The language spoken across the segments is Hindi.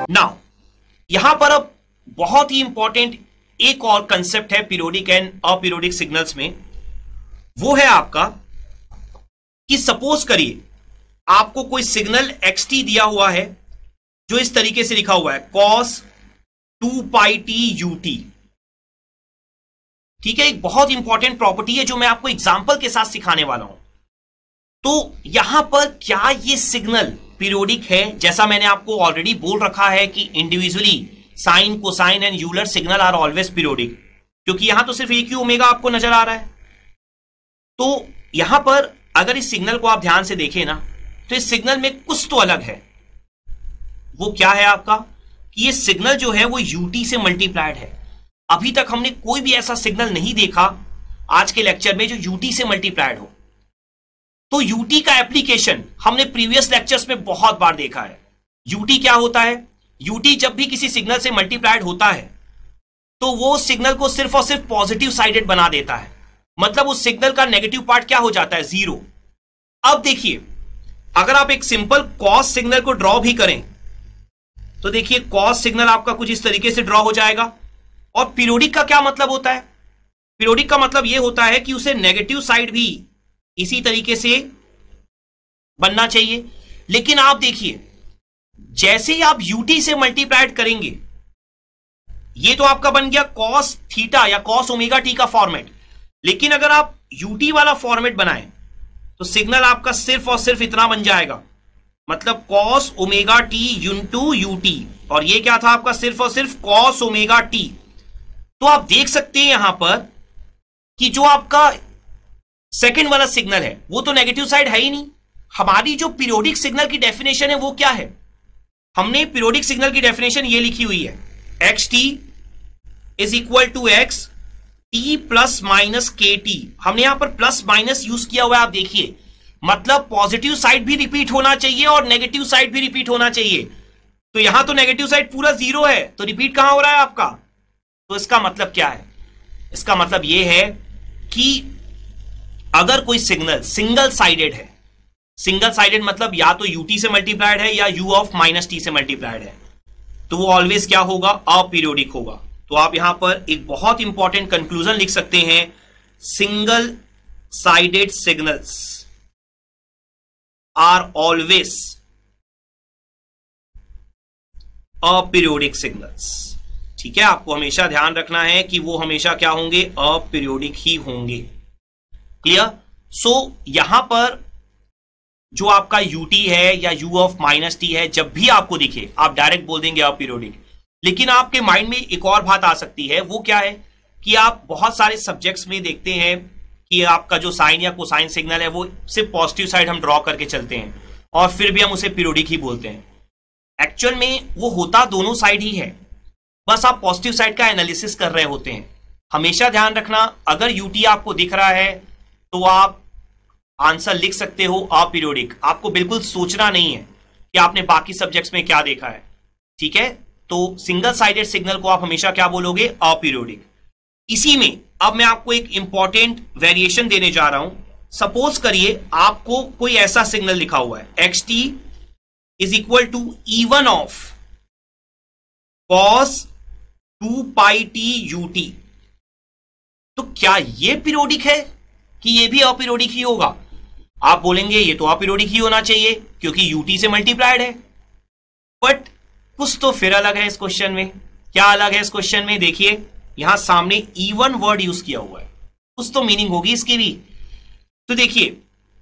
नाउ यहां पर अब बहुत ही इंपॉर्टेंट एक और कंसेप्ट है पीरियोडिक एंड अपीरियोडिक सिग्नल्स में, वो है आपका कि सपोज करिए आपको कोई सिग्नल xt दिया हुआ है जो इस तरीके से लिखा हुआ है cos 2πt ut। ठीक है, एक बहुत इंपॉर्टेंट प्रॉपर्टी है जो मैं आपको एग्जांपल के साथ सिखाने वाला हूं। तो यहां पर क्या ये सिग्नल पीरियोडिक है? जैसा मैंने आपको ऑलरेडी बोल रखा है कि individually sine, cosine and Euler signal are always periodic, क्योंकि यहां तो सिर्फ एक ही ओमेगा आपको नजर आ रहा है। तो यहां पर अगर इस सिग्नल को आप ध्यान से देखें ना, तो इस सिग्नल में कुछ तो अलग है। वो क्या है आपका कि ये सिग्नल जो है वो ut से मल्टीप्लाइड है। अभी तक हमने कोई भी ऐसा सिग्नल नहीं देखा आज के लेक्चर में जो ut से मल्टीप्लाइड हो। तो ut का एप्लीकेशन हमने प्रीवियस लेक्चर्स में बहुत बार देखा है। ut क्या होता है? ut जब भी किसी सिग्नल से मल्टीप्लाइड होता है तो वो सिग्नल को सिर्फ और सिर्फ पॉजिटिव साइडेड बना देता है, मतलब उस सिग्नल का नेगेटिव पार्ट क्या हो जाता है? 0। अब देखिए, अगर आप एक सिंपल कॉस सिग्नल को ड्रॉ भी करें तो देखिए कॉस सिग्नल आपका कुछ इस तरीके से ड्रॉ हो जाएगा। और पीरियोडिक का क्या मतलब होता है? पीरियोडिक का मतलब यह होता है कि उसे नेगेटिव साइड भी इसी तरीके से बनना चाहिए। लेकिन आप देखिए, जैसे ही आप ut से मल्टीप्लाइड करेंगे, ये तो आपका बन गया cos थीटा या cos ओमेगा टी का फॉर्मेट। लेकिन अगर आप ut वाला फॉर्मेट बनाएं तो सिग्नल आपका सिर्फ और सिर्फ इतना बन जाएगा, मतलब cos omega T into ut, और ये क्या था आपका? सिर्फ और सिर्फ cos ओमेगा टी। तो आप देख सकते हैं यहां पर कि जो आपका सेकंड वाला सिग्नल है वो तो नेगेटिव साइड है ही नहीं। हमारी जो पीरियोडिक सिग्नल की डेफिनेशन है वो क्या है? हमने पीरियोडिक सिग्नल की डेफिनेशन ये लिखी हुई है, xt is equal to x t plus minus k T. हमने यहां पर प्लस माइनस यूज किया हुआ है, आप देखिए, मतलब पॉजिटिव साइड भी रिपीट होना चाहिए और नेगेटिव साइड भी रिपीट होना चाहिए। तो यहां तो नेगेटिव साइड पूरा 0 है, तो रिपीट कहां हो रहा है आपका? तो इसका मतलब क्या है? इसका मतलब यह है कि अगर कोई सिग्नल सिंगल साइडेड है, सिंगल साइडेड मतलब या तो ut से मल्टीप्लाइड है या u ऑफ माइनस टी से मल्टीप्लाइड है, तो वो ऑलवेज क्या होगा? अपीरियोडिक होगा। तो आप यहां पर एक बहुत इंपॉर्टेंट कंक्लूजन लिख सकते हैं, single sided signals are always aperiodic signals. ठीक है, आपको हमेशा ध्यान रखना है कि वो हमेशा क्या होंगे? अपीरियोडिक ही होंगे। क्लियर? सो यहां पर जो आपका ut है या u ऑफ माइनस टी है, जब भी आपको दिखे आप डायरेक्ट बोल देंगे अपीरियोडिक। लेकिन आपके माइंड में एक और बात आ सकती है, वो क्या है कि आप बहुत सारे सब्जेक्ट्स में देखते हैं कि आपका जो साइन या कोसाइन सिग्नल है वो सिर्फ पॉजिटिव साइड हम ड्रॉ करके चलते हैं और फिर भी हम उसे पीरियोडिक ही बोलते हैं। एक्चुअल में वो होता दोनों साइड ही है, बस आप पॉजिटिव साइड का एनालिसिस कर रहे होते हैं। हमेशा ध्यान रखना, अगर ut आपको दिख रहा है तो आप आंसर लिख सकते हो अपीरियोडिक। आपको बिल्कुल सोचना नहीं है कि आपने बाकी सब्जेक्ट्स में क्या देखा है। ठीक है, तो सिंगल साइडेड सिग्नल को आप हमेशा क्या बोलोगे? अपीरियोडिक। इसी में अब मैं आपको एक इंपॉर्टेंट वेरिएशन देने जा रहा हूं। सपोज करिए आपको कोई ऐसा सिग्नल लिखा हुआ है, xt is equal to E1 of cos 2πt ut। तो क्या ये पीरियोडिक है कि ये भी अपीरियोडिक ही होगा? आप बोलेंगे ये तो अपीरियोडिक ही होना चाहिए क्योंकि ut से मल्टीप्लाइड है। बट कुछ तो फिर अलग है इस क्वेश्चन में। क्या अलग है इस क्वेश्चन में? देखिए, यहां सामने E1 वर्ड यूज किया हुआ है, कुछ तो मीनिंग होगी इसकी भी। तो देखिए,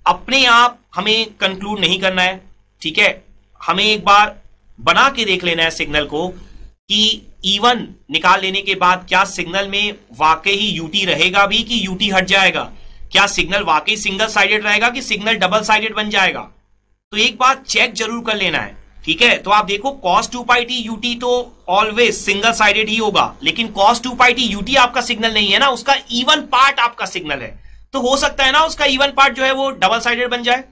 अपने आप हमें कंक्लूड नहीं करना है, ठीक है, हमें एक बार बना के देख लेना है सिग्नल को कि E1 निकाल लेने के बाद क्या सिग्नल में वाकई ही ut रहेगा भी कि ut हट जाएगा? क्या सिग्नल वाकई सिंगल साइडेड रहेगा कि सिग्नल डबल साइडेड बन जाएगा? तो एक बात चेक जरूर कर लेना है। ठीक है, तो आप देखो cos 2πt ut तो ऑलवेज सिंगल साइडेड ही होगा, लेकिन cos 2πt ut आपका सिग्नल नहीं है ना, उसका E1 पार्ट आपका सिग्नल है। तो हो सकता है ना उसका E1 पार्ट जो है वो डबल साइडेड बन जाए।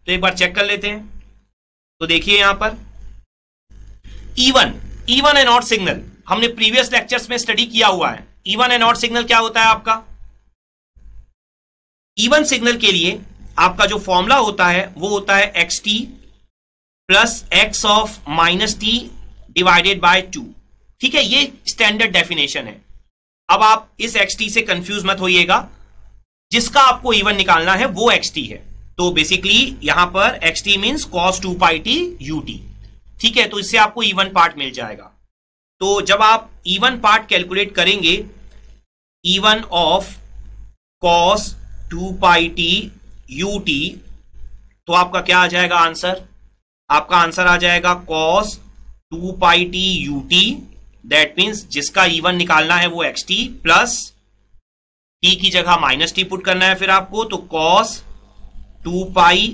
तो एक बार चेक कर लेते हैं। तो देखिए यहां पर E1 एंड नॉट सिग्नल हमने प्रीवियस लेक्चर्स में स्टडी किया हुआ है। E1 एंड नॉट सिग्नल क्या होता है आपका? E1 सिग्नल के लिए आपका जो फॉर्मूला होता है वो होता है xt plus x of minus T divided by 2। ठीक है, ये स्टैंडर्ड डेफिनेशन है। अब आप इस xt से कंफ्यूज मत होइएगा, जिसका आपको इवन निकालना है वो xt है। तो बेसिकली यहां पर xt means cos 2 pi t ut। ठीक है, तो इससे आपको इवन पार्ट मिल जाएगा। तो जब आप इवन पार्ट कैलकुलेट करेंगे, even of cos 2 pi t ut, तो आपका क्या आ जाएगा आंसर? आपका आंसर आ जाएगा cos 2 pi t ut। That means जिसका इवन निकालना है वो xt प्लस t की जगह माइनस टी पुट करना है फिर आपको, तो cos 2 pi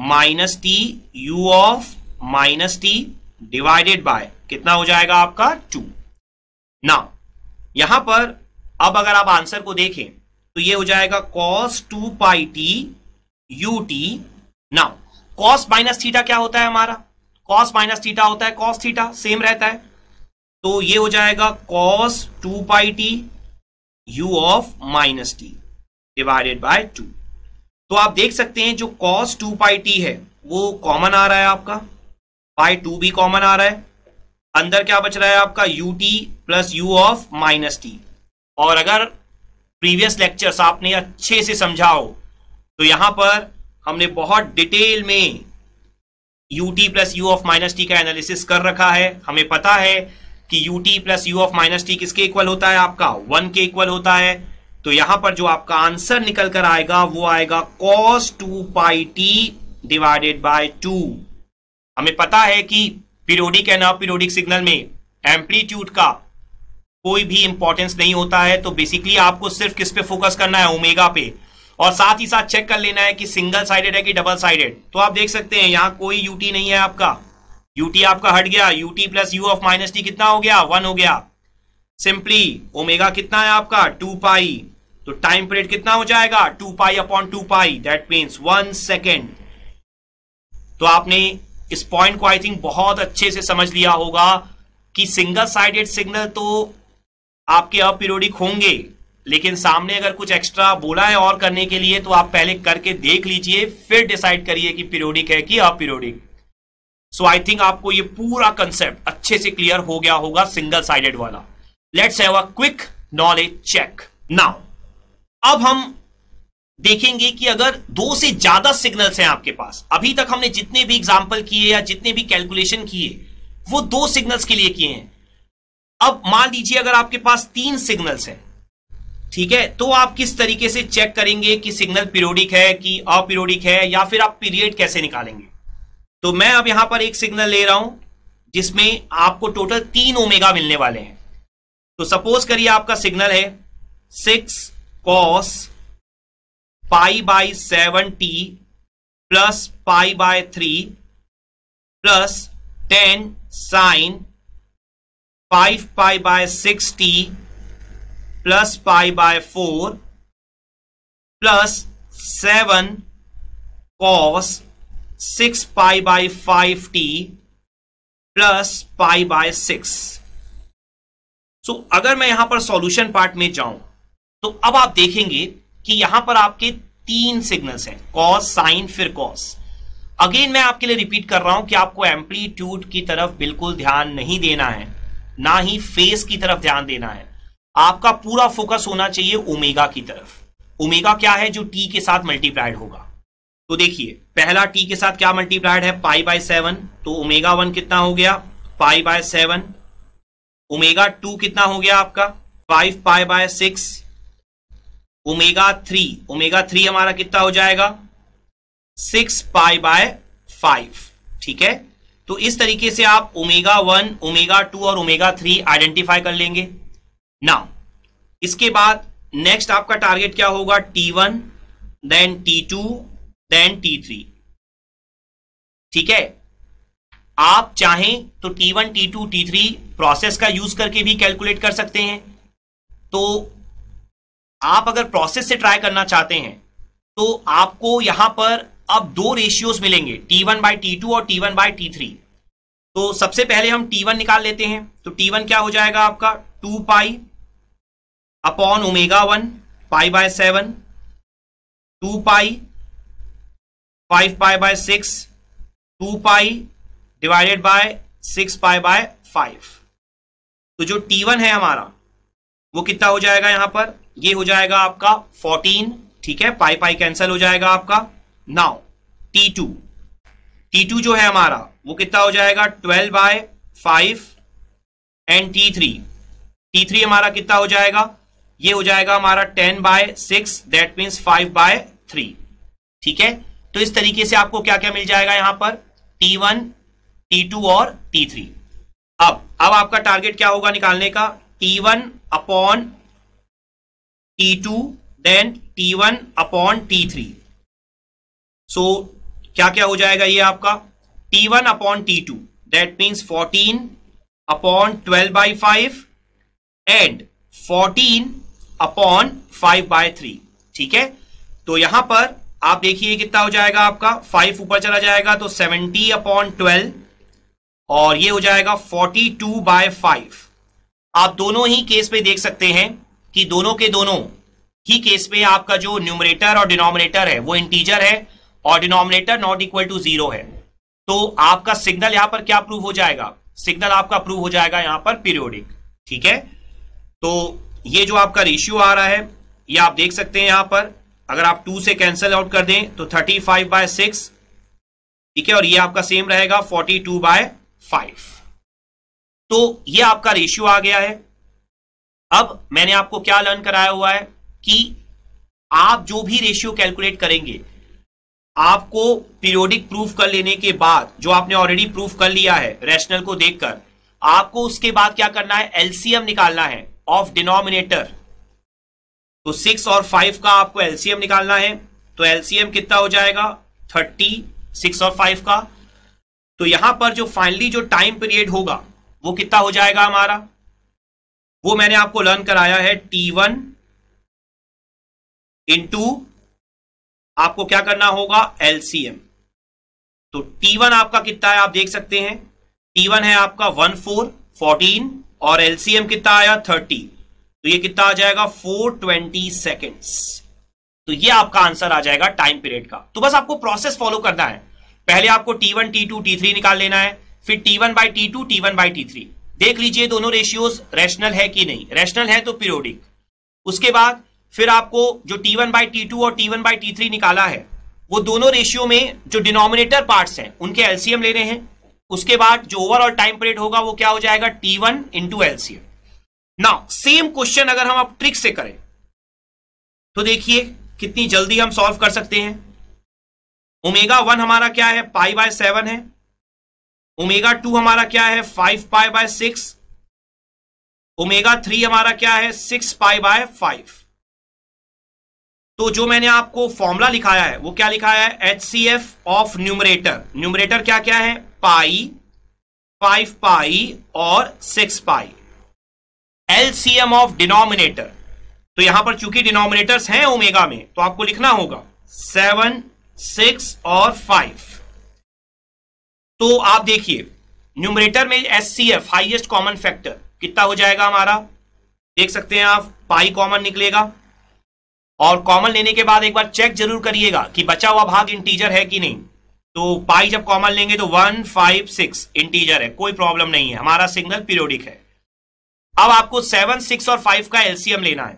minus T u of minus T divided by कितना हो जाएगा आपका 2। ना यहां पर अब अगर आप आंसर को देखें तो ये हो जाएगा cos 2 pi t ut। Now cos minus theta क्या होता है हमारा? cos माइनस थीटा होता है cos थीटा, सेम रहता है। तो ये हो जाएगा cos 2 pi t u of minus T divided by 2। तो आप देख सकते हैं जो cos 2 pi t है वो कॉमन आ रहा है आपका, बाय 2 भी कॉमन आ रहा है, अंदर क्या बच रहा है आपका ut plus u of minus T. और अगर प्रीवियस लेक्चर्स आपने अच्छे से समझा हो तो यहां पर हमने बहुत डिटेल में ut plus u of minus T का एनालिसिस कर रखा है। हमें पता है कि ut plus u of minus T किसके इक्वल होता है? आपका 1 के इक्वल होता है। तो यहां पर जो आपका आंसर निकल कर आएगा वो आएगा cos 2 pi t divided by 2। हमें पता है कि पीरियोडिक एंड अपीरियोडिक सिग्नल में एम्पलीट्यूड का कोई भी इंपॉर्टेंस नहीं होता है। तो बेसिकली आपको सिर्फ किस पे फोकस करना है? ओमेगा पे। और साथ ही साथ चेक कर लेना है कि सिंगल साइडेड है कि डबल साइडेड। तो आप देख सकते हैं यहां कोई ut नहीं है आपका, ut आपका हट गया, ut plus u of minus T कितना हो गया? 1 हो गया। सिंपली ओमेगा कितना है आपका? 2 पाई। तो टाइम पीरियड कितना हो जाएगा? 2 pi upon 2 pi, that means 1 second. तो आपने इस पॉइंट को आई थिंक बहुत अच्छे से समझ लिया होगा कि सिंगल साइडेड सिग्नल तो आपके अपीरियोडिक होंगे, लेकिन सामने अगर कुछ एक्स्ट्रा बोला है और करने के लिए तो आप पहले करके देख लीजिए, फिर डिसाइड करिए कि पीरियोडिक है कि अपीरियोडिक। सो आई थिंक आपको ये पूरा कंसेप्ट अच्छे से क्लियर हो गया होगा सिंगल साइडेड वाला। Let's have a quick knowledge check now. अब हम देखेंगे कि अगर 2 से ज्यादा सिग्नल्स हैं आपके पास, अभी तक हमने जितने भी एग्जांपल किए या जितने भी कैलकुलेशन किए वो 2 सिग्नल्स के लिए किए हैं। अब मान लीजिए अगर आपके पास 3 सिग्नल्स हैं, ठीक है, तो आप किस तरीके से चेक करेंगे कि सिग्नल पीरियोडिक है कि अपीरियोडिक है, या फिर आप पीरियड कैसे निकालेंगे? तो मैं अब यहां पर एक सिग्नल ले रहा हूं जिसमें आपको टोटल 3 ओमेगा मिलने वाले हैं। तो सपोज करिए आपका सिग्नल है 6 cos pi by 7t plus pi by 3 plus 10 sine 5 pi by 6t plus pi by 4 plus 7 cos 6 pi by 5t plus pi by 6। So अगर मैं यहां पर सॉल्यूशन पार्ट में जाऊं तो अब आप देखेंगे कि यहां पर आपके 3 सिग्नल्स हैं, कॉस, साइन, फिर कॉस। अगेन मैं आपके लिए रिपीट कर रहा हूं कि आपको एम्पलीट्यूड की तरफ बिल्कुल ध्यान नहीं देना है, ना ही फेस की तरफ ध्यान देना है। आपका पूरा फोकस होना चाहिए ओमेगा की तरफ। ओमेगा क्या है? जो टी के साथ मल्टीप्लाइड होगा। तो देखिए पहला टी के साथ क्या मल्टीप्लाइड है? Pi by 7। तो ओमेगा 1 कितना हो गया? Pi by 7। ओमेगा 2 कितना हो गया आपका? 5 पाई बाय 6। ओमेगा 3 हमारा कितना हो जाएगा? 6 पाई बाय 5। ठीक है, तो इस तरीके से आप ओमेगा 1, ओमेगा 2 और ओमेगा 3 आइडेंटिफाई कर लेंगे। नाउ इसके बाद नेक्स्ट आपका टारगेट क्या होगा? T1, then T2, then T3। ठीक है, आप चाहें तो T1, T2, T3 प्रोसेस का यूज करके भी कैलकुलेट कर सकते हैं। तो आप अगर प्रोसेस से ट्राई करना चाहते हैं तो आपको यहां पर अब 2 रेशियोज मिलेंगे, T1 बाई T2 और T1 बाई T3। तो सबसे पहले हम T1 निकाल लेते हैं। तो T1 क्या हो जाएगा आपका? 2 pi upon omega 1 pi by 7, 2 pi 5 pi by 6, 2 pi divided by 6 pi bye 5। तो जो T1 है हमारा वो कितना हो जाएगा यहां पर, ये हो जाएगा आपका 14, ठीक है, पाई पाई कैंसिल हो जाएगा आपका। नाउ T2 जो है हमारा वो कितना हो जाएगा 12/5 एंड T3 हमारा कितना हो जाएगा, ये हो जाएगा हमारा 10/6, दैट मीन्स 5/3, ठीक है। तो इस तरीके से आपको क्या क्या मिल जाएगा यहां पर, T1, T2 और T3। अब आपका टारगेट क्या होगा निकालने का, T1 upon T2 then T1 upon T3। सो क्या क्या हो जाएगा ये आपका, T1 upon T2 that means 14 upon 12/5 and 14 upon 5/3, ठीक है। तो यहां पर आप देखिए कितना हो जाएगा आपका, 5 ऊपर चला जाएगा तो 70 अपॉन 12 और ये हो जाएगा 42/5। आप दोनों ही केस पे देख सकते हैं कि दोनों के दोनों ही केस पे आपका जो न्यूमरेटर और डिनोमिनेटर है वो इंटीजर है और डिनोमिनेटर नॉट इक्वल टू 0 है। तो आपका सिग्नल यहां पर क्या प्रूव हो जाएगा, सिग्नल आपका प्रूव हो जाएगा यहां पर पीरियोडिक, ठीक है। तो ये जो आपका रेशियो आ रहा है ये आप देख सकते हैं यहां पर, अगर आप 2 से कैंसिल आउट कर दें तो 35/6, ठीक है, और ये आपका सेम रहेगा 42/5। तो ये आपका रेशियो आ गया है। अब मैंने आपको क्या लर्न कराया हुआ है कि आप जो भी रेशियो कैलकुलेट करेंगे आपको पीरियोडिक प्रूफ कर लेने के बाद, जो आपने ऑलरेडी प्रूफ कर लिया है रैशनल को देखकर, आपको उसके बाद क्या करना है, एलसीएम निकालना है ऑफ डिनोमिनेटर। तो 6 और 5 का आपको एलसीएम निकालना है। तो एलसीएम कितना हो जाएगा 30, 6 और 5 का। तो यहां पर जो फाइनली जो टाइम पीरियड होगा वो कितना हो जाएगा हमारा, वो मैंने आपको लर्न कराया है T1 इंटू आपको क्या करना होगा एलसीएम। तो T1 आपका कितना है आप देख सकते हैं, T1 है आपका 14 और एलसीएम कितना आया 30। तो ये कितना आ जाएगा 420 सेकेंड्स। तो ये आपका आंसर आ जाएगा टाइम पीरियड का। तो बस आपको प्रोसेस फॉलो करना है, पहले आपको T1, T2, T3 निकाल लेना है, फिर T1/T2, T1/T3। देख लीजिए दोनों रेशियोज रैशनल है कि नहीं, रैशनल है तो पीरियोडिक। उसके बाद फिर आपको जो T1/T2 और T1/T3 निकाला है वो दोनों रेशियो में जो डिनोमिनेटर पार्ट्स हैं उनके एलसीएम लेने हैं। उसके बाद जो ओवरऑल टाइम पीरियड होगा वो क्या हो जाएगा T1 into LCM. Now same question अगर हम अब ट्रिक से करें तो देखिए कितनी जल्दी हम सॉल्व कर सकते हैं। ω1 हमारा क्या है π/7 है, ω2 हमारा क्या है 5π/6, ω3 हमारा क्या है 6π/5। तो जो मैंने आपको फॉर्मूला लिखाया है वो क्या लिखाया है, HCF ऑफ न्यूमरेटर। न्यूमरेटर क्या क्या है पाई, 5π और 6π। एलसीएम ऑफ डिनोमिनेटर, तो यहां पर चूंकि डिनोमिनेटर्स हैं ओमेगा में तो आपको लिखना होगा 7, 6 और 5। तो आप देखिए न्यूमरेटर में HCF हाईएस्ट कॉमन फैक्टर कितना हो जाएगा हमारा, देख सकते हैं आप पाई कॉमन निकलेगा। और कॉमन लेने के बाद एक बार चेक जरूर करिएगा कि बचा हुआ भाग इंटीजर है कि नहीं। तो पाई जब कॉमन लेंगे तो 1, 5, 6 इंटीजर है, कोई प्रॉब्लम नहीं है, हमारा सिग्नल पीरियोडिक है। अब आपको 7, 6 और 5 का एलसीएम लेना है।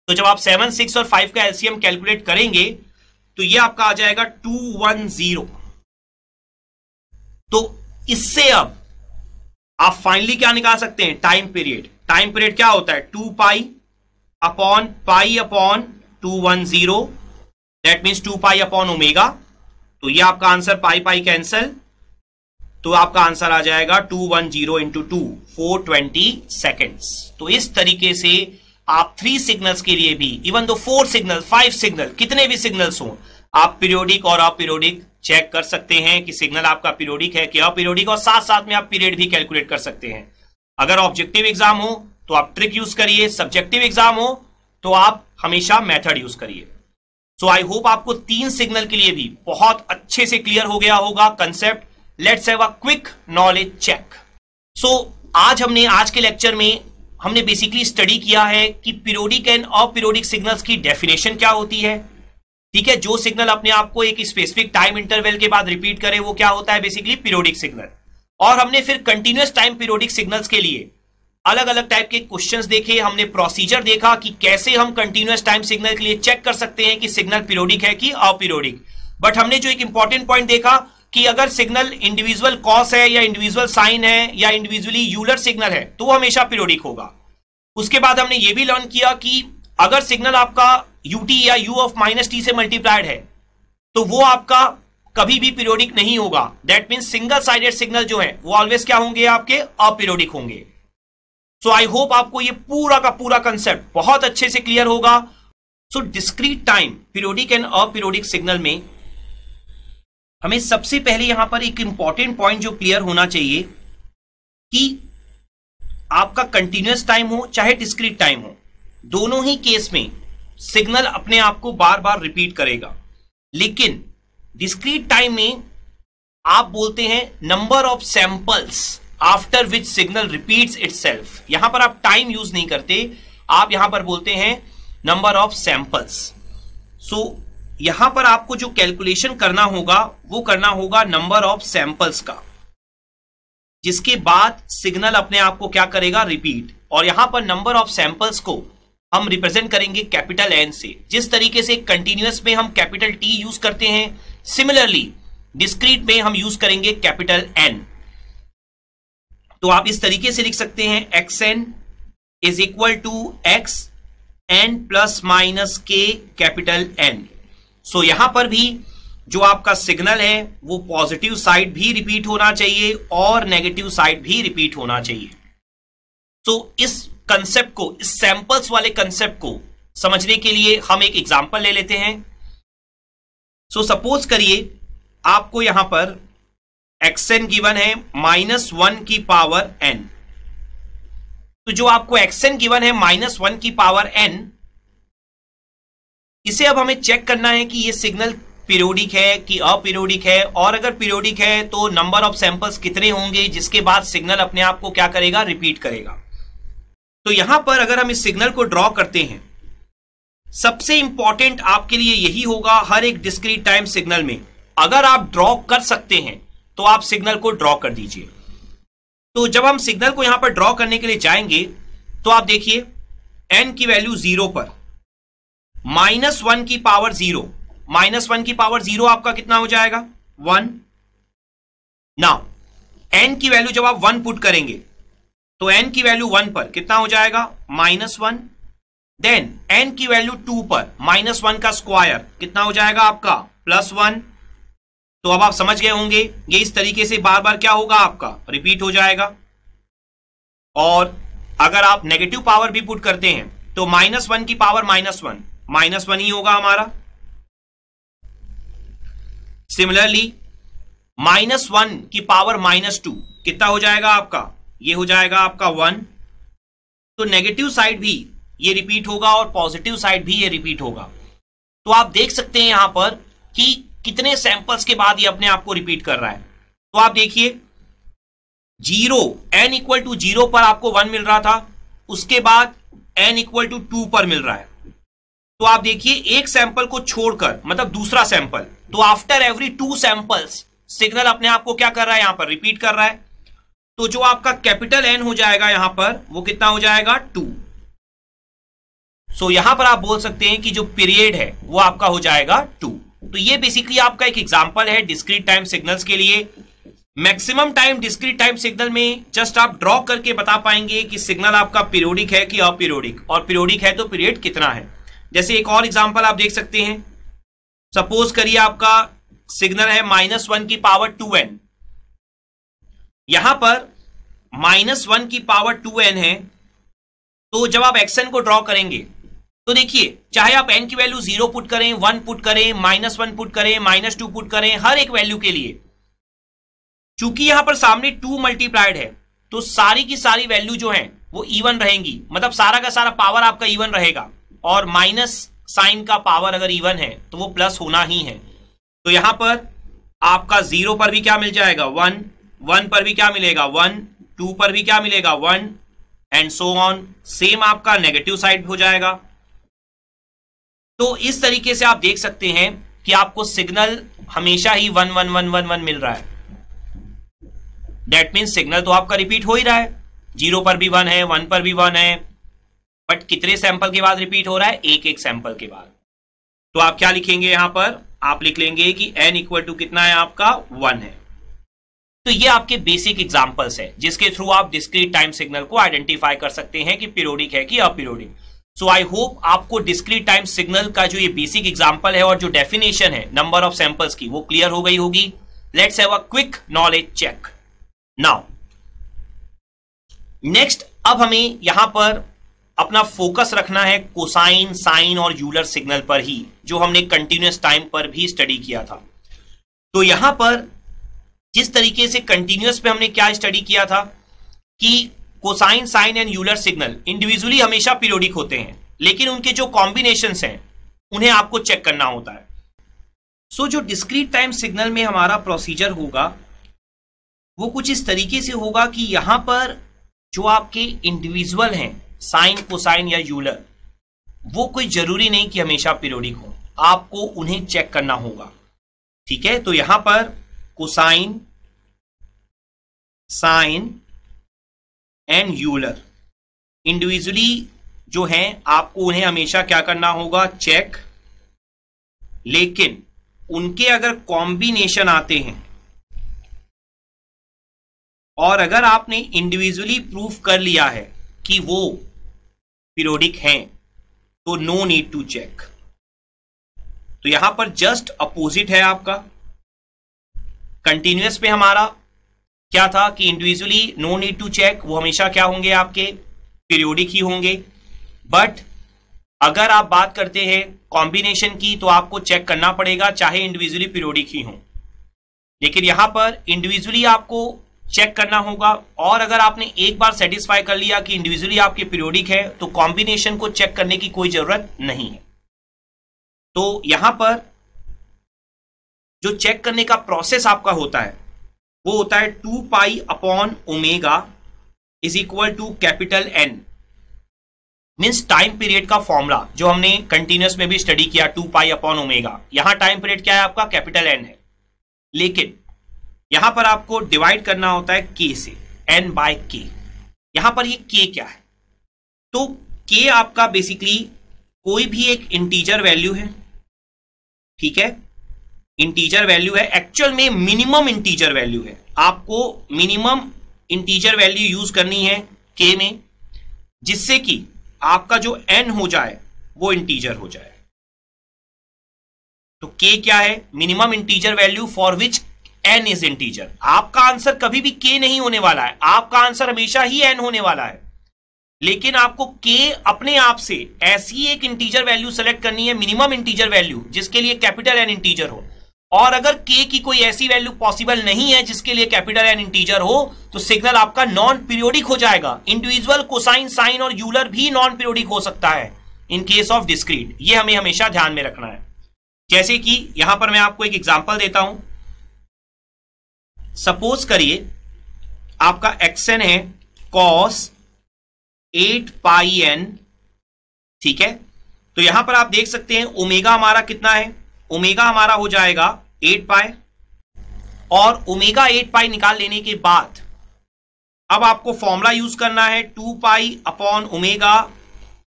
तो जब आप 7, 6 और 5 का एलसीएम कैलकुलेट करेंगे तो ये आपका आ जाएगा 210। तो इससे अब आप फाइनली क्या निकाल सकते हैं, टाइम पीरियड। टाइम पीरियड क्या होता है 2π upon pi upon 210, that means 2π upon omega. तो ये आपका आंसर पाई पाई कैंसल, तो आपका आंसर आ जाएगा 210 इंटू 2, 420 सेकेंड्स। तो इस तरीके से आप 3 सिग्नल्स के लिए भी, इवन दो 4 सिग्नल, 5 सिग्नल, कितने भी सिग्नल्स हो, आप पीरियोडिक और अपीरियोडिक चेक कर सकते हैं कि सिग्नल आपका पीरियोडिक है कि अपीरियोडिक, और साथ साथ में आप पीरियड भी कैलकुलेट कर सकते हैं। अगर ऑब्जेक्टिव एग्जाम हो तो आप ट्रिक यूज करिए, सब्जेक्टिव एग्जाम हो तो आप हमेशा मेथड यूज करिए। सो आई होप आपको 3 सिग्नल के लिए भी बहुत अच्छे से क्लियर हो गया होगा concept. Let's have a quick knowledge check. So आज के लेक्चर में हमने बेसिकली स्टडी किया है कि पीरियोडिक एंड अपीरियोडिक सिग्नल्स की डेफिनेशन क्या होती है। ठीक है, जो सिग्नल अपने आप को एक स्पेसिफिक टाइम इंटरवल के बाद रिपीट करे वो क्या होता है, बेसिकली पीरियोडिक सिग्नल। और हमने फिर कंटिन्यूअस टाइम पीरियोडिक सिग्नल्स के लिए अलग अलग टाइप के क्वेश्चंस देखे, हमने प्रोसीजर देखा कि कैसे हम कंटिन्यूअस टाइम सिग्नल के लिए चेक कर सकते हैं कि सिग्नल पीरियोडिक है कि अपीरियोडिक। बट हमने जो एक इंपॉर्टेंट पॉइंट देखा कि अगर सिग्नल इंडिविजुअल कॉस है या इंडिविजुअल साइन है या इंडिविजुअली यूलर सिग्नल है तो वो हमेशा पीरियोडिक होगा। उसके बाद हमने ये भी लर्न किया कि अगर सिग्नल आपका ut या u ऑफ माइनस टी से मल्टीप्लाइड है तो वो आपका कभी भी पीरियोडिक नहीं होगा। That means single sided signal जो है वो ऑलवेज क्या होंगे, आपके अपीरियोडिक होंगे। सो आई होप आपको ये पूरा का पूरा कंसेप्ट बहुत अच्छे से क्लियर होगा। So discrete time periodic and aperiodic signal में हमें सबसे पहले यहां पर एक इंपॉर्टेंट पॉइंट जो क्लियर होना चाहिए कि आपका कंटिन्यूअस टाइम हो चाहे डिस्क्रीट टाइम हो, दोनों ही केस में सिग्नल अपने आप को बार बार रिपीट करेगा। लेकिन डिस्क्रीट टाइम में आप बोलते हैं number of samples after which signal repeats itself. यहां पर आप टाइम यूज नहीं करते, आप यहां पर बोलते हैं नंबर ऑफ सैंपल्स। सो यहां पर आपको जो कैलकुलेशन करना होगा वो करना होगा नंबर ऑफ सैंपल्स का, जिसके बाद सिग्नल अपने आप को क्या करेगा, रिपीट। और यहां पर नंबर ऑफ सैंपल्स को हम रिप्रेजेंट करेंगे कैपिटल एन से। जिस तरीके से कंटिन्यूअस में हम कैपिटल टी यूज करते हैं, सिमिलरली डिस्क्रीट में हम यूज करेंगे कैपिटल एन। तो आप इस तरीके से लिख सकते हैं x n is equal to x n plus minus k capital N. So यहां पर भी जो आपका सिग्नल है वो पॉजिटिव साइड भी रिपीट होना चाहिए और नेगेटिव साइड भी रिपीट होना चाहिए। तो इस कंसेप्ट को, इस सैंपल्स वाले कंसेप्ट को समझने के लिए हम एक एग्जांपल ले लेते हैं। सो सपोज करिए आपको यहां पर xn गिवन है -1 की पावर n। तो जो आपको xn गिवन है -1 की पावर n, इसे अब हमें चेक करना है कि ये सिग्नल पीरियोडिक है कि अपीरियोडिक है, और अगर पीरियोडिक है तो नंबर ऑफ सैंपल्स कितने होंगे जिसके बाद सिग्नल अपने आप को क्या करेगा, रिपीट करेगा। तो यहां पर अगर हम इस सिग्नल को ड्रॉ करते हैं, सबसे इंपॉर्टेंट आपके लिए यही होगा हर एक डिस्क्रीट टाइम सिग्नल में, अगर आप ड्रॉ कर सकते हैं तो आप सिग्नल को ड्रॉ कर दीजिए। तो जब हम सिग्नल को यहां पर ड्रॉ करने के लिए जाएंगे तो आप देखिए n की वैल्यू 0 पर -1 की पावर 0, -1 की पावर 0 आपका कितना हो जाएगा, 1। नाउ n की वैल्यू जब आप 1 पुट करेंगे तो n की वैल्यू 1 पर कितना हो जाएगा, -1। देन n की वैल्यू 2 पर -1 का स्क्वायर कितना हो जाएगा आपका, +1। तो अब आप समझ गए होंगे ये इस तरीके से बार बार क्या होगा, आपका रिपीट हो जाएगा। और अगर आप नेगेटिव पावर भी पुट करते हैं तो -1 की पावर -1 ही होगा हमारा। सिमिलरली -1 की पावर -2 कितना हो जाएगा आपका, ये हो जाएगा आपका 1। तो नेगेटिव साइड भी ये रिपीट होगा और पॉजिटिव साइड भी ये रिपीट होगा। तो आप देख सकते हैं यहां पर कि कितने सैंपल्स के बाद ये अपने आप को रिपीट कर रहा है। तो आप देखिए 0 n इक्वल टू 0 पर आपको 1 मिल रहा था, उसके बाद n इक्वल टू 2 पर मिल रहा है। तो आप देखिए एक सैंपल को छोड़कर, मतलब दूसरा सैंपल, तो आफ्टर एवरी 2 सैंपल्स सिग्नल अपने आप को क्या कर रहा है, यहां पर रिपीट कर रहा है। तो जो आपका कैपिटल N हो जाएगा यहां पर वो कितना हो जाएगा, 2। सो यहां पर आप बोल सकते हैं कि जो पीरियड है वो आपका हो जाएगा 2। तो ये बेसिकली आपका एक एग्जांपल है डिस्क्रीट टाइम सिग्नल्स के लिए। Maximum time discrete time signal में जस्ट आप ड्रॉ करके बता पाएंगे कि सिग्नल आपका पीरियोडिक है कि अपीरियोडिक, और पीरियोडिक है तो पीरियड कितना है। जैसे एक और एग्जांपल आप देख सकते हैं, सपोज करिए आपका सिग्नल है -1 की पावर 2n। यहां पर -1 की पावर 2n है, तो जब आप xn को ड्रॉ करेंगे तो देखिए चाहे आप n की वैल्यू 0 पुट करें, 1 पुट करें, -1 पुट करें, -2 पुट करें, हर एक वैल्यू के लिए चूंकि यहां पर सामने 2 मल्टीप्लाइड है तो सारी की सारी वैल्यू जो है वो इवन रहेंगी, मतलब सारा का सारा पावर आपका इवन रहेगा। और माइनस साइन का पावर अगर इवन है तो वो प्लस होना ही है। तो यहां पर आपका 0 पर भी क्या मिल जाएगा, 1, 1 पर भी क्या मिलेगा, 1, 2 पर भी क्या मिलेगा, 1, एंड सो ऑन। सेम आपका नेगेटिव साइड हो जाएगा। तो इस तरीके से आप देख सकते हैं कि आपको सिग्नल हमेशा ही 1 1 1 1 1 मिल रहा है। दैट मीन्स सिग्नल तो आपका रिपीट हो ही रहा है, 0 पर भी 1 है, 1 पर भी 1 है, बट कितने सैंपल के बाद रिपीट हो रहा है? एक एक सैंपल के बाद। तो आप क्या लिखेंगे यहां पर? आप लिख लेंगे कि n इक्वल टू कितना है आपका? 1 है। तो ये आपके बेसिक एग्जांपल्स है जिसके थ्रू आप डिस्क्रीट टाइम सिग्नल को आइडेंटिफाई कर सकते हैं कि पीरियोडिक है कि अपीरियोडिक। सो आई होप आपको डिस्क्रीट टाइम सिग्नल का जो ये बेसिक एग्जांपल है और जो डेफिनेशन है नंबर ऑफ सैंपल्स की वो क्लियर हो गई होगी। Let's have a quick knowledge check now. Next अब हमें यहां पर अपना फोकस रखना है कोसाइन, साइन और यूलर सिग्नल पर ही, जो हमने कंटिन्यूअस टाइम पर भी स्टडी किया था। तो यहां पर जिस तरीके से कंटिन्यूअस पे हमने क्या स्टडी किया था कि cosine, sine and Euler signal individually हमेशा पीरियोडिक होते हैं, लेकिन उनके जो कॉम्बिनेशंस हैं उन्हें आपको चेक करना होता है। सो जो डिस्क्रीट टाइम सिग्नल में हमारा प्रोसीजर होगा वो कुछ इस तरीके से होगा कि यहां पर जो आपके इंडिविजुअल हैं साइन, कोसाइन या यूलर, वो कोई जरूरी नहीं कि हमेशा पीरियोडिक हो, आपको उन्हें चेक करना होगा। ठीक है, तो यहां पर cosine, sine and Euler individually जो हैं आपको उन्हें हमेशा क्या करना होगा? चेक। लेकिन उनके अगर कॉम्बिनेशन आते हैं और अगर आपने इंडिविजुअली प्रूफ कर लिया है कि वो पीरियोडिक हैं तो नो नीड टू चेक। तो यहां पर जस्ट अपोजिट है आपका। कंटिन्यूअस पे हमारा क्या था कि individually no need to check, वो हमेशा क्या होंगे? आपके पीरियोडिक ही होंगे। बट अगर आप बात करते हैं कॉम्बिनेशन की तो आपको चेक करना पड़ेगा चाहे इंडिविजुअली पीरियोडिक ही हो। लेकिन यहां पर इंडिविजुअली आपको चेक करना होगा, और अगर आपने एक बार सेटिस्फाई कर लिया कि इंडिविजुअली आपके पीरियोडिक है तो कॉम्बिनेशन को चेक करने की कोई जरूरत नहीं है। तो यहां पर जो चेक करने का प्रोसेस आपका होता है वो होता है 2 pi upon omega is equal to capital N। Means time period का फॉर्मूला जो हमने कंटिन्यूअस में भी स्टडी किया, 2 पाई अपॉन ओमेगा। यहां टाइम पीरियड क्या है आपका? कैपिटल N है। लेकिन यहां पर आपको डिवाइड करना होता है K से, N बाय K। यहां पर ये K क्या है? तो K आपका बेसिकली कोई भी एक इंटीजर वैल्यू है। ठीक है, इंटीजर वैल्यू है, एक्चुअल में मिनिमम इंटीजर वैल्यू है। आपको मिनिमम इंटीजर वैल्यू यूज करनी है K में, जिससे कि आपका जो N हो जाए वो इंटीजर हो जाए। तो K क्या है? Minimum integer value for which N is integer. आपका आंसर कभी भी K नहीं होने वाला है, आपका आंसर हमेशा ही N होने वाला है। लेकिन आपको K अपने आप से ऐसी एक इंटीजर वैल्यू सेलेक्ट करनी है, मिनिमम इंटीजर वैल्यू, जिसके लिए कैपिटल N इंटीजर हो। और अगर K की कोई ऐसी वैल्यू पॉसिबल नहीं है जिसके लिए कैपिटल N इंटीजर हो तो सिग्नल आपका नॉन पीरियोडिक हो जाएगा। इंडिविजुअल कोसाइन, साइन और यूलर भी नॉन पीरियोडिक हो सकता है इन केस ऑफ डिस्क्रीट। ये हमें हमेशा ध्यान में रखना है। जैसे कि यहां पर मैं आपको एक एग्जांपल देता हूं। सपोज करिए आपका xn है cos 8 पाई n। ठीक है, तो यहां पर आप देख सकते हैं ओमेगा हमारा कितना है? ओमेगा हमारा हो जाएगा 8 पाई, और ओमेगा 8 पाई निकाल लेने के बाद अब आपको फॉर्मूला यूज करना है 2 pi upon omega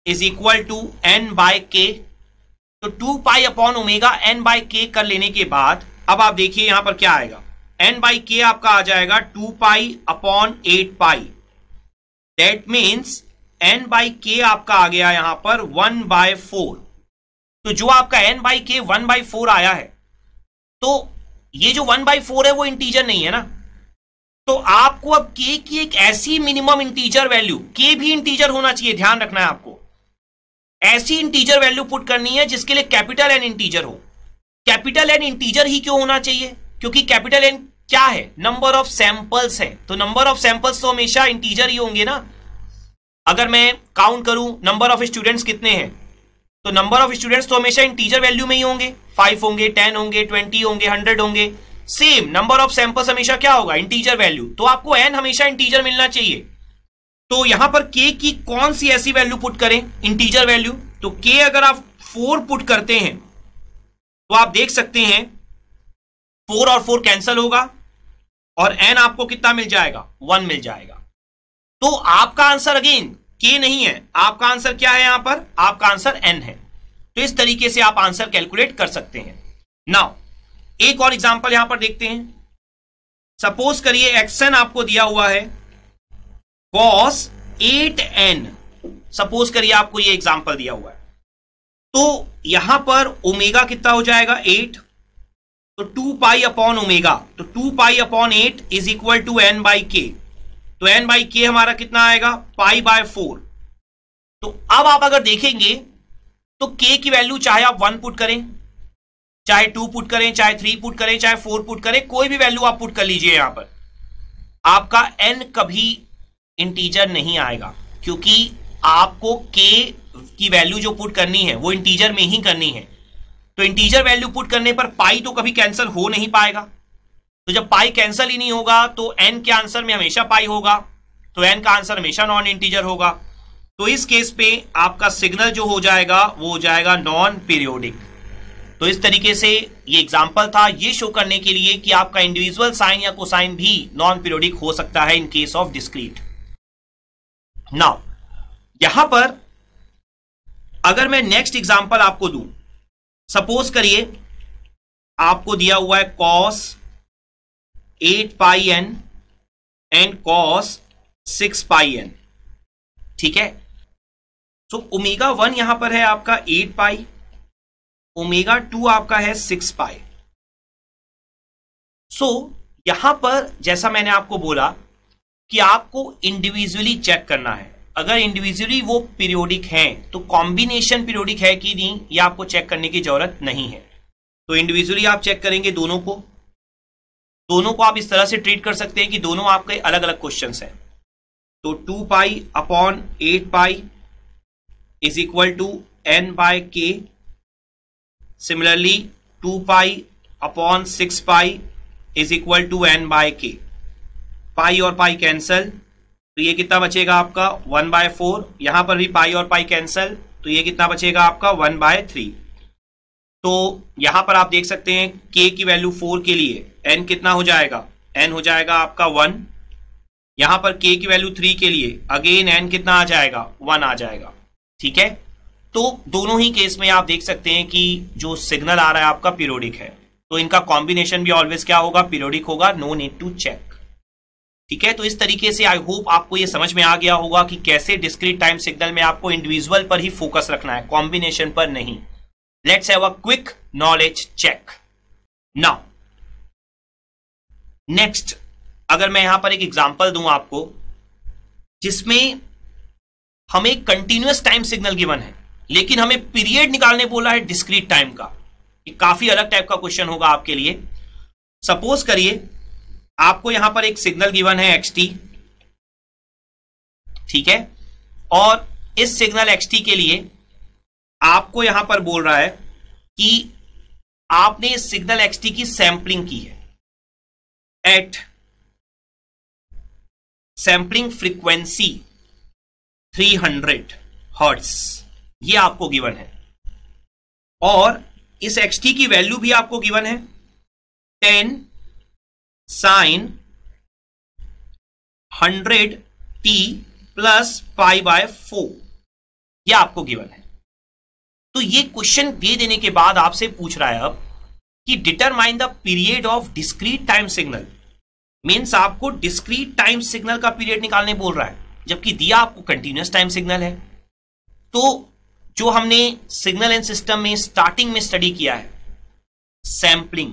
is equal to n by k। तो 2 pi upon omega n by k कर लेने के बाद अब आप देखिए यहां पर क्या आएगा? n बाई k आपका आ जाएगा 2 pi upon 8 pi. That means n by k आपका आ गया यहां पर 1 बाय 4। तो जो आपका n बाई k 1 बाई 4 आया है, तो ये जो 1 बाई 4 है वो इंटीजर नहीं है ना। तो आपको अब k की एक ऐसी मिनिमम इंटीजर वैल्यू, k भी इंटीजर होना चाहिए, ध्यान रखना है आपको, ऐसी इंटीजर वैल्यू पुट करनी है जिसके लिए कैपिटल N इंटीजर हो। कैपिटल N इंटीजर ही क्यों होना चाहिए? क्योंकि कैपिटल N क्या है? नंबर ऑफ सैंपल्स है। तो नंबर ऑफ सैंपल्स तो हमेशा इंटीजर ही होंगे ना। अगर मैं काउंट करूं नंबर ऑफ स्टूडेंट्स कितने हैं, तो नंबर ऑफ स्टूडेंट्स तो हमेशा इंटीजर वैल्यू में ही होंगे। 5 होंगे, 10 होंगे, 20 होंगे, 100 होंगे। सेम नंबर ऑफ सैंपल्स हमेशा क्या होगा? Integer value. तो आपको n हमेशा इंटीजर मिलना चाहिए। तो यहां पर k की कौन सी ऐसी वैल्यू पुट करें? Integer value. तो k अगर आप 4 पुट करते हैं तो आप देख सकते हैं 4 और 4 कैंसल होगा, और n आपको कितना मिल जाएगा, 1 मिल जाएगा। तो आपका आंसर अगेन k नहीं है, आपका आंसर क्या है यहां पर, आपका आंसर n है। तो इस तरीके से आप आंसर कैलकुलेट कर सकते हैं। नाउ एक और एग्जांपल यहां पर देखते हैं। सपोज करिए xn आपको दिया हुआ है cos 8n, सपोज करिए आपको ये एग्जांपल दिया हुआ है। तो यहां पर ओमेगा कितना हो जाएगा, 8, तो 2 पाई अपॉन ओमेगा, तो 2 pi upon 8 is equal to n by k. तो n बाई के हमारा कितना आएगा, पाई बाय 4। तो अब आप अगर देखेंगे तो k की वैल्यू चाहे आप 1 पुट करें, चाहे 2 पुट करें, चाहे 3 पुट करें, चाहे 4 पुट करें, कोई भी वैल्यू आप पुट कर लीजिए, यहां पर आपका n कभी इंटीजर नहीं आएगा, क्योंकि आपको k की वैल्यू जो पुट करनी है वो इंटीजर में ही करनी है। तो इंटीजर वैल्यू पुट करने पर पाई तो कभी कैंसिल हो नहीं पाएगा। तो जब पाई कैंसिल ही नहीं होगा तो n के आंसर में हमेशा पाई होगा, तो n का आंसर हमेशा नॉन इंटीजर होगा। तो इस केस पे आपका सिग्नल जो हो जाएगा वो हो जाएगा नॉन पीरियोडिक। तो इस तरीके से ये एग्जांपल था ये शो करने के लिए कि आपका इंडिविजुअल साइन या कोसाइन भी नॉन पीरियोडिक हो सकता है in case of discrete. Now यहां पर अगर मैं नेक्स्ट एग्जांपल आपको दूं, सपोज करिए आपको दिया हुआ है cos 8 pi n and cos 6 pi n, ठीक है। तो ओमेगा 1 यहां पर है आपका 8 पाई, ओमेगा 2 आपका है 6 पाई। सो यहां पर जैसा मैंने आपको बोला कि आपको इंडिविजुअली चेक करना है, अगर इंडिविजुअली वो पीरियोडिक हैं तो कॉम्बिनेशन पीरियोडिक है कि नहीं ये आपको चेक करने की जरूरत नहीं है। तो इंडिविजुअली आप चेक करेंगे दोनों को आप इस तरह से ट्रीट कर सकते हैं कि दोनों आपके अलग अलग क्वेश्चंस हैं। तो 2 pi upon 8 pi is equal to n by k. Similarly 2 pi upon 6 pi is equal to n by k. Pi और पाई कैंसल, तो ये कितना बचेगा आपका 1 बाय 4। यहां पर भी पाई और पाई कैंसल, तो ये कितना बचेगा आपका 1 बाय 3। तो यहां पर आप देख सकते हैं k की वैल्यू 4 के लिए n कितना हो जाएगा, n हो जाएगा आपका 1। यहां पर k की वैल्यू 3 के लिए अगेन n कितना आ जाएगा, 1 आ जाएगा, ठीक है। तो दोनों ही केस में आप देख सकते हैं कि जो सिग्नल आ रहा है आपका पीरियोडिक है, तो इनका कॉम्बिनेशन भी ऑलवेज क्या होगा, पीरियोडिक होगा, नो नीड टू चेक, ठीक है। तो इस तरीके से आई होप आपको ये समझ में आ गया होगा कि कैसे डिस्क्रीट टाइम सिग्नल में आपको इंडिविजुअल पर ही फोकस रखना है, कॉम्बिनेशन पर नहीं। Let's have a quick knowledge check now. Next अगर मैं यहां पर एक एग्जांपल दूं आपको जिसमें हमें कंटिन्यूअस टाइम सिग्नल गिवन है लेकिन हमें पीरियड निकालने बोला है डिस्क्रीट टाइम का, ये काफी अलग टाइप का क्वेश्चन होगा आपके लिए। सपोज करिए आपको यहां पर एक सिग्नल गिवन है xt, ठीक है, और इस सिग्नल xt के लिए आपको यहां पर बोल रहा है कि आपने इस सिग्नल xt की सैंपलिंग की है एट सैंपलिंग फ्रीक्वेंसी 300 हर्ट्ज, ये आपको गिवन है। और इस xt की वैल्यू भी आपको गिवन है 10 sign 100t plus pi by 4, ये आपको गिवन है। तो ये क्वेश्चन दे देने के बाद आपसे पूछ रहा है अब कि determine the period of discrete time signal, means आपको डिस्क्रीट टाइम सिग्नल का पीरियड निकालने बोल रहा है, जबकि दिया आपको कंटिन्यूअस टाइम सिग्नल है। तो जो हमने सिग्नल एंड सिस्टम में स्टार्टिंग में स्टडी किया है, सैंपलिंग,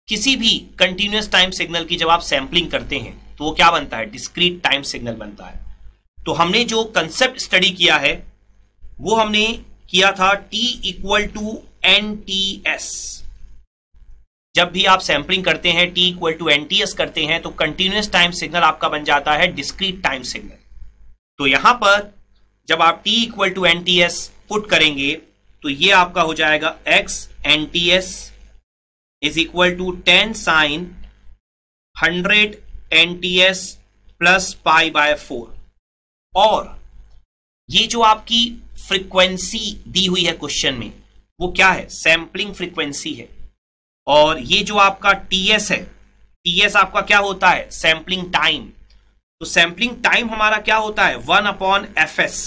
किसी भी कंटिन्यूअस टाइम सिग्नल की जब आप सैंपलिंग करते हैं तो वो क्या बनता है, डिस्क्रीट टाइम सिग्नल बनता है। तो हमने जो कंसेप्ट स्टडी किया है वो हमने किया था t इक्वल टू NTS। जब भी आप सैंपलिंग करते हैं t इक्वल टू NTS करते हैं तो कंटिन्यूअस टाइम सिग्नल आपका बन जाता है डिस्क्रीट टाइम सिग्नल। तो यहां पर जब आप t equal to NTS put करेंगे तो ये आपका हो जाएगा x NTS is equal to 10 sine 100 NTS plus pi by 4। और ये जो आपकी फ्रीक्वेंसी दी हुई है क्वेश्चन में वो क्या है, सैंपलिंग फ्रीक्वेंसी है। और ये जो आपका TS है टीएस आपका क्या होता है, सैंपलिंग टाइम। तो सैंपलिंग टाइम हमारा क्या होता है, 1/fs,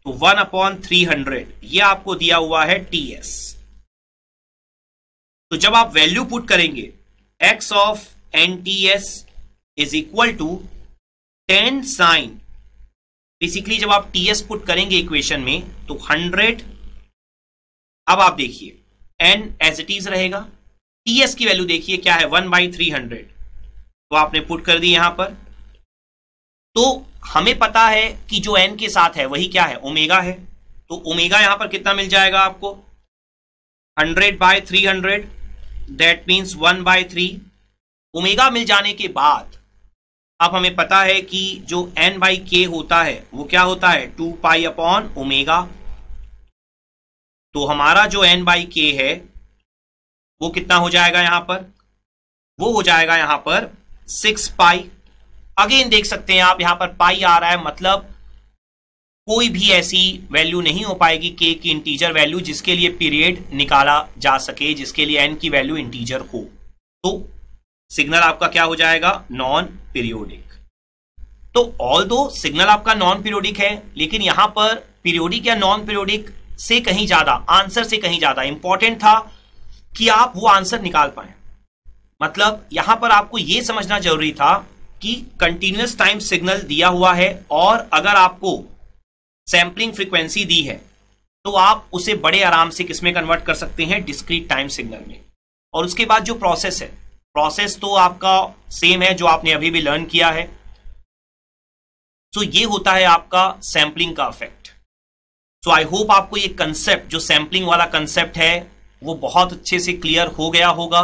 तो 1/300 ये आपको दिया हुआ है टीएस। तो जब आप वैल्यू पुट करेंगे x of NTS is equal to 10 sin, basically जब आप टीएस पुट करेंगे इक्वेशन में तो 100, अब आप देखिए n एज इट इज रहेगा, टीएस की वैल्यू देखिए क्या है 1/300, तो आपने पुट कर दी यहां पर। तो हमें पता है कि जो n के साथ है वही क्या है, ओमेगा है, तो ओमेगा यहां पर कितना मिल जाएगा आपको, 100/300, दैट मीन्स 1/3। ओमेगा मिल जाने के बाद अब हमें पता है कि जो n/k होता है वो क्या होता है, 2π/ओमेगा। तो हमारा जो n/k है वो कितना हो जाएगा यहां पर, वो हो जाएगा यहां पर 6π। अगेन देख सकते हैं आप यहां पर पाई आ रहा है, मतलब कोई भी ऐसी वैल्यू नहीं हो पाएगी k की इंटीजर वैल्यू जिसके लिए पीरियड निकाला जा सके, जिसके लिए n की वैल्यू इंटीजर हो। तो सिग्नल आपका क्या हो जाएगा, नॉन पीरियोडिक। तो ऑल्दो सिग्नल आपका नॉन पीरियोडिक है, लेकिन यहां पर पीरियोडिक या नॉन पीरियोडिक से कहीं ज्यादा, आंसर से कहीं ज्यादा इंपॉर्टेंट था कि आप वो आंसर निकाल पाए। मतलब यहां पर आपको यह समझना जरूरी था कि कंटिन्यूअस टाइम सिग्नल दिया हुआ है और अगर आपको सैंपलिंग फ्रीक्वेंसी दी है तो आप उसे बड़े आराम से किसमें कन्वर्ट कर सकते हैं, डिस्क्रीट टाइम सिग्नल में। और उसके बाद जो प्रोसेस है, प्रोसेस तो आपका सेम है जो आपने अभी भी लर्न किया है। तो ये होता है आपका सैंपलिंग का इफेक्ट। सो आई होप आपको ये कंसेप्ट, जो सैंपलिंग वाला कंसेप्ट है, वो बहुत अच्छे से क्लियर हो गया होगा।